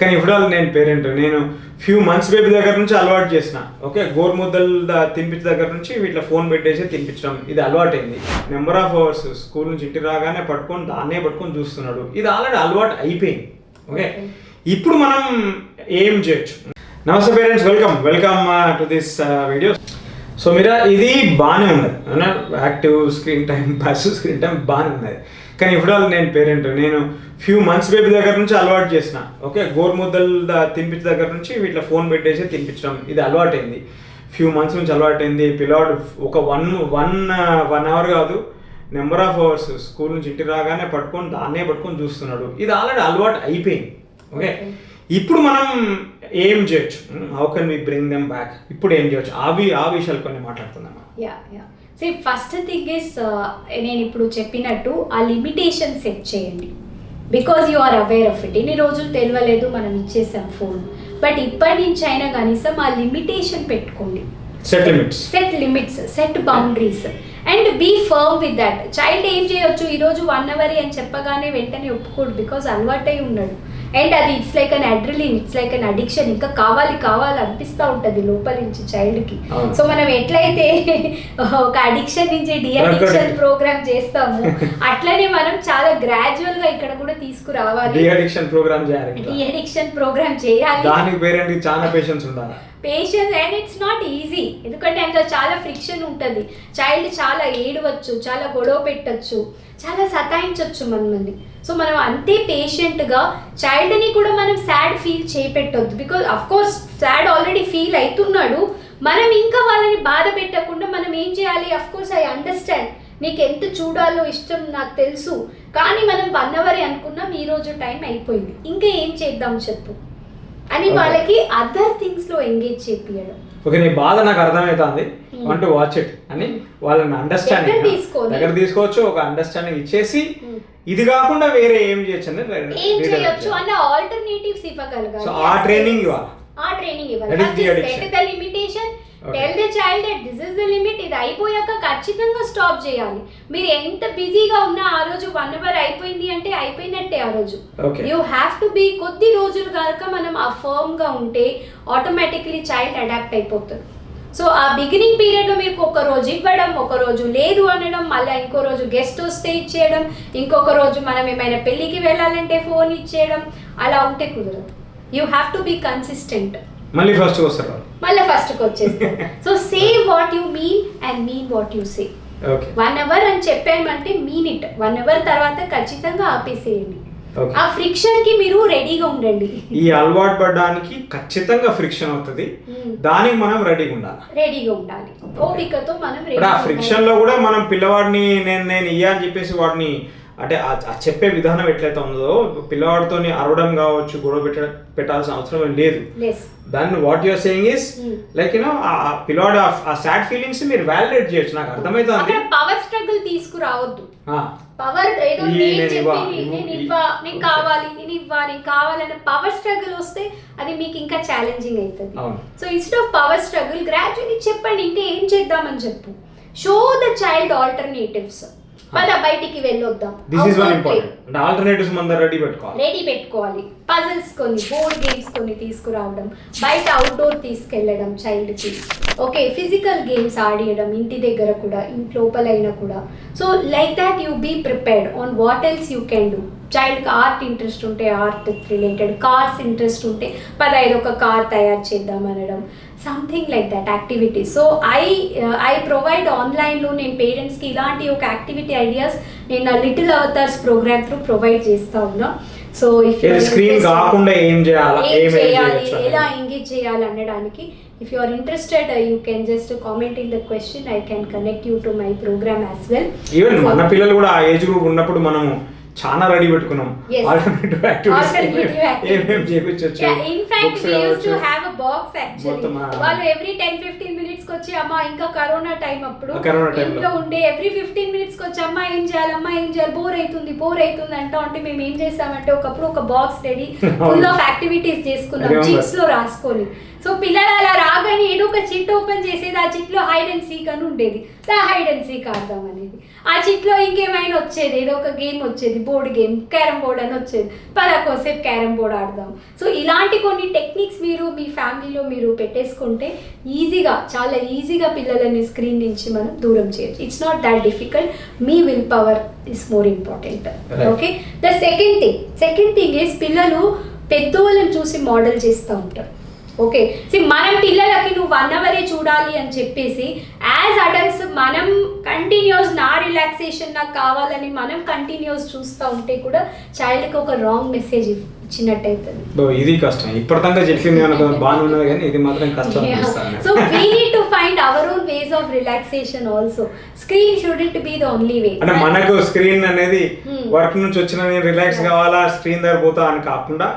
కానీ ఇప్పుడు నేను పేరెంట్, నేను ఫ్యూ మంత్స్ బేబీ దగ్గర నుంచి అలవాటు చేసిన. ఓకే, గోరుముద్దలు తినిపించే దగ్గర నుంచి వీటిలో ఫోన్ పెట్టేసి తినిపించడం ఇది అలవాటైంది. నెంబర్ ఆఫ్ అవర్స్ స్కూల్ నుంచి ఇంటికి రాగానే దాన్నే పట్టుకొని చూస్తున్నాడు. ఇది ఆల్రెడీ అలవాటు అయిపోయింది. ఓకే, ఇప్పుడు మనం ఏం చేయొచ్చు? నమస్తే parents, welcome to this video. So మీరు ఇది బాగానే ఉన్నది, active screen time, passive screen time బాగానే ఉన్నది. కానీ ఇప్పుడు నేను పేరెంట్, నేను ఫ్యూ మంత్స్ బేబీ దగ్గర నుంచి అలవాటు చేసిన. ఓకే, గోరుముద్దలు తినిపించే దగ్గర నుంచి వీటిలో ఫోన్ పెట్టేసి తినిపించడం ఇది అలవాటైంది. ఫ్యూ మంత్స్ నుంచి అలవాటైంది. పిల్లవాడు ఒక వన్ అవర్ కాదు, నెంబర్ ఆఫ్ అవర్స్ స్కూల్ నుంచి ఇంటికి రాగానే దాన్నే పట్టుకొని చూస్తున్నాడు. ఇది ఆల్రెడీ అలవాటు అయిపోయింది. ఓకే, ఇప్పుడు మనం ఏం చేయొచ్చు? How can we bring them back? ఇప్పుడు ఏం చేయొచ్చు? ఆ విషయాలు కొన్ని మాట్లాడుకుందాం. ఫస్ట్ థింగ్ ఇస్, నేను ఇప్పుడు చెప్పినట్టు ఆ లిమిటేషన్ సెట్ చేయండి. Because you are aware of it. ఇన్ని రోజులు తెలియలేదు, మనం ఇచ్చేసాం ఫోన్. బట్ ఇప్పటి నుంచి అయినా కనీసం ఆ లిమిటేషన్ పెట్టుకోండి. Set limits, set boundaries and be firm with that. Child ఏం చేయొచ్చు, ఈరోజు 1 hour అని చెప్పగానే వెంటనే ఒప్పుకోడు, బికాజ్ అలవాటై ఉన్నాడు. అండ్ అది it's like an అడ్రిలిన్, it's like an addiction. ఇంకా కావాలి అనిపిస్తూ ఉంటుంది లోపల నుంచి చైల్డ్కి. సో మనం ఎట్లయితే ఒక అడిక్షన్ నుంచి డిఅడిక్షన్ ప్రోగ్రామ్ చేస్తాము, అట్లనే మనం చాలా గ్రాడ్యువల్ గా ఇక్కడ కూడా తీసుకురావాలి. డిఅడిక్షన్ ప్రోగ్రామ్ చేయాలి. దానికి పేరెంట్కి చాలా పేషెన్స్ ఉండాలి. అండ్ ఇట్స్ నాట్ ఈజీ, ఎందుకంటే అందులో చాలా ఫ్రిక్షన్ ఉంటుంది. చైల్డ్ చాలా ఏడవచ్చు, చాలా గొడవ పెట్టచ్చు, చాలా సతాయించవచ్చు మనల్ని. సో మనం అంతే పేషెంట్గా చైల్డ్ని కూడా మనం సాడ్ ఫీల్ చేపెట్టొద్దు. Because of course sad already feel అవుతున్నాడు. మనం ఇంకా వాళ్ళని బాధ పెట్టకుండా మనం ఏం చేయాలి? అఫ్ కోర్స్ ఐ అండర్స్టాండ్, నీకు ఎంత చూడాలో ఇష్టం నాకు తెలుసు, కానీ మనం 1 hour అనుకున్నాం, ఈరోజు టైం అయిపోయింది, ఇంకా ఏం చేద్దాం చెప్పు అని వాళ్ళకి అదర్ థింగ్స్ లో ఎంగేజ్ చేపియడం. ఓకే, నీ బాధ నాకు అర్థమవుతుంది, వాంట్ టు వాచ్ ఇట్ అని వాళ్ళని అండర్స్టాండింగ్ దగ్గర తీసుకోవచ్చు. ఒక అండర్స్టాండింగ్ ఇచ్చేసి ఇది కాకుండా వేరే ఏం చేయొచ్చు అన్న ఆల్టర్నేటివ్స్ ఇవ్వగలగాలి. సో ఆ ట్రైనింగ్ ఇవ్వాలి. Set the limitation, tell the child that this is the limit. ఇది అయిపోయాక ఖచ్చితంగా స్టాప్ చేయాలి. మీరు ఎంత బిజీగా ఉన్నా ఆ రోజు 1 hour అయిపోయింది అంటే అయిపోయినట్టే ఆ రోజు. You have to be. కొద్ది రోజులు కనుక మనం ఆ ఫర్మ్ గా ఉంటే ఆటోమేటిక్లీ చైల్డ్ అడాప్ట్ అయిపోతుంది. సో ఆ బిగినింగ్ పీరియడ్ లో మీకు ఒక రోజు ఇవ్వడం, ఒక రోజు లేదు అనడం, మళ్ళీ ఇంకో రోజు గెస్ట్ వస్తే ఇచ్చేయడం, ఇంకొక రోజు మనం ఏమైనా పెళ్ళికి వెళ్ళాలంటే ఫోన్ ఇచ్చేయడం, అలా ఉంటే కుదరదు. You have to be consistent. మళ్ళీ ఫస్ట్కి వచ్చేస్తారు. So say what you mean and mean what you say. 1 hour అని చెప్పామంటే మీన్ ఇట్. 1 hour తర్వాత ఖచ్చితంగా ఆపేసేయండి. ఆ ఫ్రిక్షన్ కి మీరు రెడీగా ఉండండి. ఈ అలవాటు పడడానికి ఖచ్చితంగా ఫ్రిక్షన్ అవుతుంది, దానికి మనం రెడీగా ఉండాలి. ఓపికతో మనం ఆ ఫ్రిక్షన్ లో కూడా మనం పిల్లవాడిని నేను ఇయ్యా అని చెప్పేసి వాడిని అంటే చెప్పే విధానం ఎట్లయితే ఉందో, పిల్లవాడితో అరవడం కావచ్చు, గొడవ పెట్టాల్సిన అవసరం లేదు. దాన్ని what your saying is like ఆ పిల్లవాడు ఆ సాడ్ ఫీలింగ్స్ మీరు వ్యాలిడేట్ చేయొచ్చు. నాకు అర్థమైతుంది. పవర్ స్ట్రగుల్ తీసుకురావద్దు. పవర్ ఏదో నేను కావాలన్న పవర్ స్ట్రగుల్ వస్తే అది మీకు ఇంకా ఛాలెంజింగ్ అవుతుంది. So instead of power struggle gradually చెప్పండి, ఇంకా ఏం చేద్దామని చెప్పు. Show the child alternatives. బయటికి వెళ్ళొద్దాం. రెడీ పెట్టుకోవాలి. పజిల్స్ కొన్ని, బోర్డ్ గేమ్స్ కొన్ని తీసుకురావడం, బయట అవుట్డోర్ తీసుకెళ్ళడం చైల్డ్కి. ఓకే, ఫిజికల్ గేమ్స్ ఆడియడం ఇంటి దగ్గర కూడా, ఇంటి లోపలైనా కూడా. So like that you be prepared on what else you can do. చైల్డ్కి ఆర్ట్ ఇంట్రెస్ట్ ఉంటే ఆర్ట్ రిలేటెడ్, కార్స్ ఇంట్రెస్ట్ ఉంటే ఒక కార్ తయారు చేద్దాం అనడం, something like that activity. So I provide ఆన్లైన్లో నేను పేరెంట్స్కి ఇలాంటి ఒక యాక్టివిటీ ఐడియాస్ నేను నా little avatars program through provide చేస్తూ ఉన్నా. సో ఎలా ఎంగేజ్ చేయాలి అనడానికి, if you are interested, you can just comment in the question. I can connect you to my program as well. Even మన పిల్లలు కూడా ఆ ఏజ్ గ్రూప్ ఉన్నప్పుడు మనము చాలా రెడీ పెట్టుకున్నాం. ఆల్టర్నేటివ్ యాక్టివిటీస్ ఏమేం చేయించొచ్చు. In fact we used to have a box actually. వాళ్ళు every 10-15 minutes కి వచ్చి అమ్మ, ఇంకా కరోనా టైం అప్పుడు ఇంట్లో ఉండే every 15 minutes కి వచ్చి అమ్మ ఏం చేయాలి బోర్ అవుతుంది అంటా ఉంటే మేము ఏం చేసామంటే ఒకప్పుడు ఒక box ready full of activities చేసుకున్నాం చిట్స్ లో రాసుకొని. సో పిల్లలు అలా రాగానే ఏదో ఒక చిట్ ఓపెన్ చేసేది, ఆ చిట్లో హైడ్ అండ్ సీక్ అని ఉండేది. హైడ్ అండ్ సీక్ ఆడదాం అనేది, ఆ చిట్లో ఇంకేమైనా వచ్చేది, ఏదో ఒక గేమ్ వచ్చేది, బోర్డ్ గేమ్, క్యారమ్ బోర్డ్ అని వచ్చేది, పదకోసేపు క్యారమ్ బోర్డ్ ఆడదాం. సో ఇలాంటి కొన్ని టెక్నిక్స్ మీరు మీ ఫ్యామిలీలో మీరు పెట్టేసుకుంటే ఈజీగా, చాలా ఈజీగా పిల్లలని స్క్రీన్ నుంచి మనం దూరం చేయొచ్చు. It's not that difficult. Me will power is more important. Okay, the second thing is పిల్లలు పెద్దోళ్ళని చూసి మోడల్ చేస్తూ ఉంటారు. ఓకే, మనం పిల్లలకి నువ్వు 1 అవరే చూడాలి అని చెప్పేసి యాజ్ అడల్ట్స్ మనం కంటిన్యూస్ నా రిలాక్సేషన్ నాకు కావాలని మనం కంటిన్యూస్ చూస్తూ ఉంటే కూడా చైల్డ్కి ఒక రాంగ్ మెసేజ్ ఇచ్చినట్టు అవుతుంది. ఇది కష్టం. ఇప్పటిదాకా చెప్పింది బాగానే ఉన్నది కానీ ఇది మాత్రం కష్టం. So we need to find our own ways of relaxation also. Screen shouldn't be the only way. అంటే మనకు స్క్రీన్ అనేది వర్క్ నుంచి వచ్చిన నేను రిలాక్స్ కావాలా స్క్రీన్ దగ్గర పోతా అని కాకుండా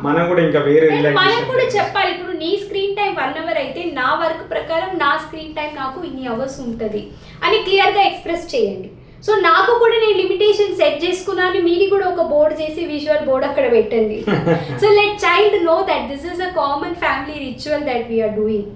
మనం కూడా ఇంకా వేరే మనం కూడా చెప్పాలి. ఇప్పుడు నీ స్క్రీన్ టైం 1 అవర్ అయితే నా వర్క్ ప్రకారం నా స్క్రీన్ టైం నాకు ఇన్ని అవర్స్ ఉంటుంది అని క్లియర్గా ఎక్స్ప్రెస్ చేయండి. సో నాకు కూడా నేను లిమిటేషన్ సెట్ చేసుకున్నాను, మీరు కూడా ఒక బోర్డ్ చేసి విజువల్ బోర్డ్ అక్కడ పెట్టండి. So let child know that this is a common family ritual that we are doing.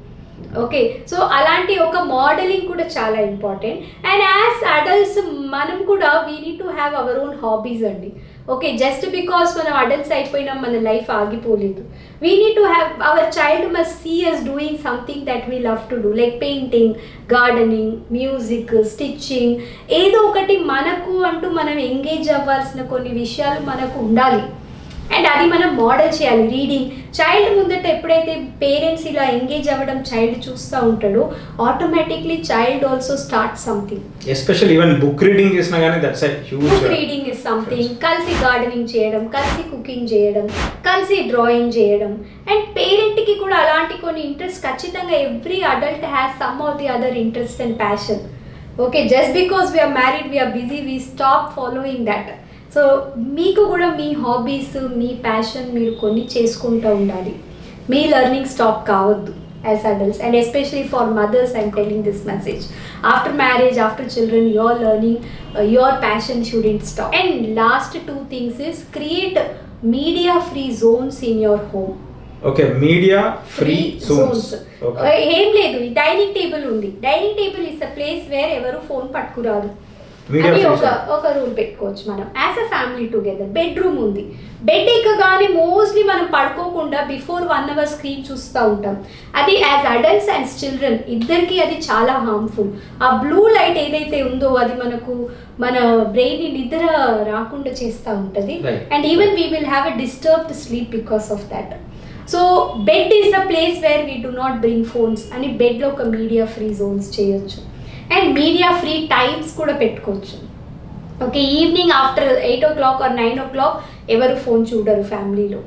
Okay, so అలాంటి ఒక మోడలింగ్ కూడా చాలా ఇంపార్టెంట్. అండ్ యాజ్ అడల్ట్స్ మనం కూడా we need to have our own hobbies అండి. ఓకే, జస్ట్ బికాస్ మనం adults అయిపోయినాం మన లైఫ్ ఆగిపోలేదు. We need to have our child must see us doing something that we love to do, like painting, gardening, music, stitching. ఏదో ఒకటి మనకు అంటూ మనం ఎంగేజ్ అవ్వాల్సిన కొన్ని విషయాలు మనకు ఉండాలి. అండ్ అది మనం మోడల్ చేయాలి. రీడింగ్, చైల్డ్ ముందట ఎప్పుడైతే పేరెంట్స్ ఇలా ఎంగేజ్ అవ్వడం చైల్డ్ చూస్తూ ఉంటాడో automatically child also start something. Especial even book reading చేసినా కానీ that's a huge. Book reading is something. కలిసి గార్డెనింగ్ చేయడం, కలిసి కుకింగ్ చేయడం, కలిసి డ్రాయింగ్ చేయడం. అండ్ పేరెంట్కి కూడా అలాంటి కొన్ని ఇంట్రెస్ట్ ఖచ్చితంగా every adult has some of the other interest and passion. Okay, just because we are married we are busy we stop following that. So మీకు కూడా మీ హాబీస్, మీ ప్యాషన్ మీరు కొన్ని చేసుకుంటూ ఉండాలి. మీ లెర్నింగ్ స్టాప్ కావద్దు as adults. And especially for mothers I'm telling this message. After marriage, after children, your learning, your passion shouldn't stop. And last 2 things is create media free zones in your home. Okay, media free Jones. ఏం లేదు, dining table ఉంది. Dining table is a place where ఎవరు phone పట్టుకురాదు అని ఒక rule పెట్టుకోవచ్చు మనం as a family together. Bedroom ఉంది. Bed ఎక్కగానే మోస్ట్లీ మనం పడుకోకుండా బిఫోర్ 1 అవర్ స్క్రీన్ చూస్తూ ఉంటాం. అది యాజ్ అడల్ట్స్ అండ్ చిల్డ్రన్ ఇద్దరికి అది చాలా హార్మ్ఫుల్. ఆ బ్లూ లైట్ ఏదైతే ఉందో అది మనకు మన బ్రెయిన్ని నిద్ర రాకుండా చేస్తూ ఉంటుంది. And even we will have a disturbed sleep because of that. So bed is a place where we do not bring phones అని బెడ్లో ఒక మీడియా ఫ్రీ జోన్స్ చేయొచ్చు. అండ్ మీడియా ఫ్రీ టైమ్స్ కూడా పెట్టుకోవచ్చు. Okay, evening after 8 o'clock or 9 o'clock ఎవరు phone చూడరు ఫ్యామిలీలో.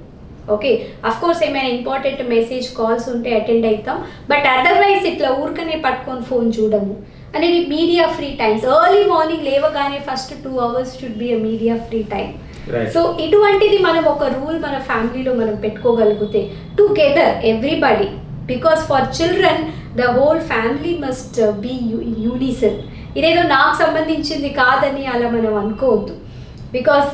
Okay, of course ఏమైనా important message calls ఉంటే అటెండ్ అవుతాం, బట్ అదర్వైజ్ ఇట్లా ఊరికనే పట్టుకొని ఫోన్ చూడము అనేది media free times. Early morning లేవగానే first 2 hours should be a media free time. So ఇటువంటిది మనం ఒక రూల్ మన ఫ్యామిలీలో మనం పెట్టుకోగలిగితే together everybody, because for children the whole family must be unison. ఇదేదో నాకు సంబంధించింది కాదని అలా మనం అనుకోవద్దు. బికాస్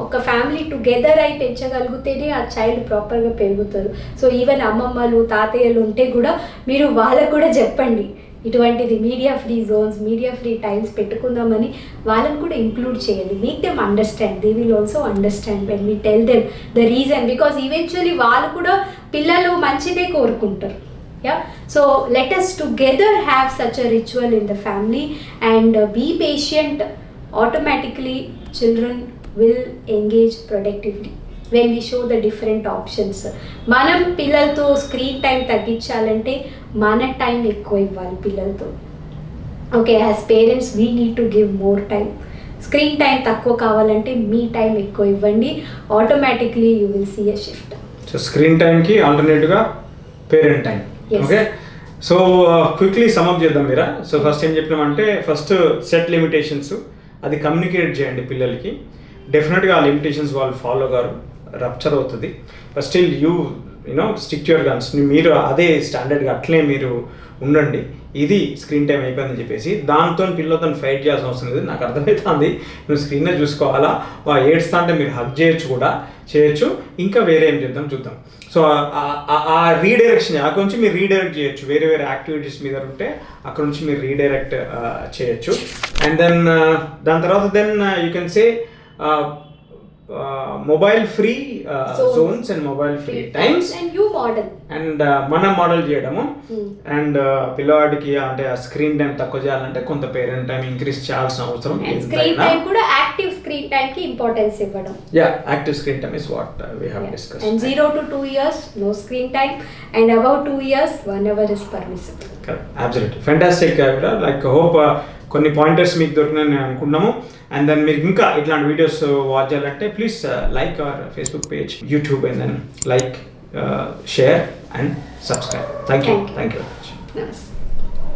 ఒక ఫ్యామిలీ టుగెదర్ అయి పెంచగలిగితేనే ఆ చైల్డ్ ప్రాపర్గా పెరుగుతారు. సో ఈవెన్ అమ్మమ్మలు, తాతయ్యలు ఉంటే కూడా మీరు వాళ్ళకు కూడా చెప్పండి ఇటువంటిది media free zones, media free times పెట్టుకుందామని వాళ్ళని కూడా ఇంక్లూడ్ చేయండి. Make them understand. They will also understand when we tell them the reason. Because eventually వాళ్ళు కూడా పిల్లలు మంచిదే కోరుకుంటారు. Yeah, so let us together have such a ritual in the family and be patient. Automatically children will engage productively when we show the different options. మనం పిల్లలతో screen time తగ్గించాలంటే మన time ఎక్కువ ఇవ్వాలి పిల్లలతో. Okay, as parents we need to give more time. Screen time తక్కువ కావాలంటే మీ టైం ఎక్కువ ఇవ్వండి. Automatically you will see a shift. So screen టైంకి ఆల్టర్నేట్గా parent time. Okay, so quickly sum up చేద్దాం మీరా. సో ఫస్ట్ ఏం చెప్పినామంటే ఫస్ట్ సెట్ లిమిటేషన్స్, అది కమ్యూనికేట్ చేయండి పిల్లలకి. డెఫినెట్గా ఆ లిమిటేషన్స్ వాళ్ళు ఫాలో గారు రప్చర్ అవుతుంది. But still you know stick your guns. మీరు అదే స్టాండర్డ్గా అట్లే మీరు ఉండండి. ఇది స్క్రీన్ టైం అయిపోయిందని చెప్పేసి దాంతో పిల్లలతో ఫైట్ చేయాల్సిన అవసరం లేదు. నాకు అర్థమవుతుంది నువ్వు స్క్రీన్నే చూసుకోవాలా, ఏడ్స్తా అంటే మీరు హక్ చేయొచ్చు. ఇంకా వేరే ఏం చూద్దాం. సో ఆ రీడైరెక్షన్ అక్కడ నుంచి మీరు రీడైరెక్ట్ చేయొచ్చు. వేరే యాక్టివిటీస్ మీద ఉంటే అక్కడ నుంచి మీరు రీడైరెక్ట్ చేయొచ్చు. అండ్ దెన్ దాని తర్వాత you can say mobile free Jones and mobile free times and you model and మనం మోడల్ చేయడము అండ్ పిల్లవాడికి అంటే ఆ స్క్రీన్ టైం తక్కువ చేయాలంటే కొంత పేరెంట్ టైం ఇంక్రీజ్ చేయాల్సిన అవసరం స్క్రీన్ టైం కూడా యాక్టివ్ స్క్రీన్ టైం కి ఇంపార్టెన్స్ ఇవ్వడం. Active screen time is what we have discussed. And 0 to 2 years no screen time, and above 2 years 1 hour is permissible. Absolutely fantastic. Like hope కొన్ని pointers మీకు దొరికినాయని నేను అనుకున్నాము. And then మీరు ఇంకా ఇట్లాంటి వీడియోస్ వాచ్ చేయాలంటే please like our Facebook page, YouTube, and then like, share and subscribe. Thank you very much. నమస్తే.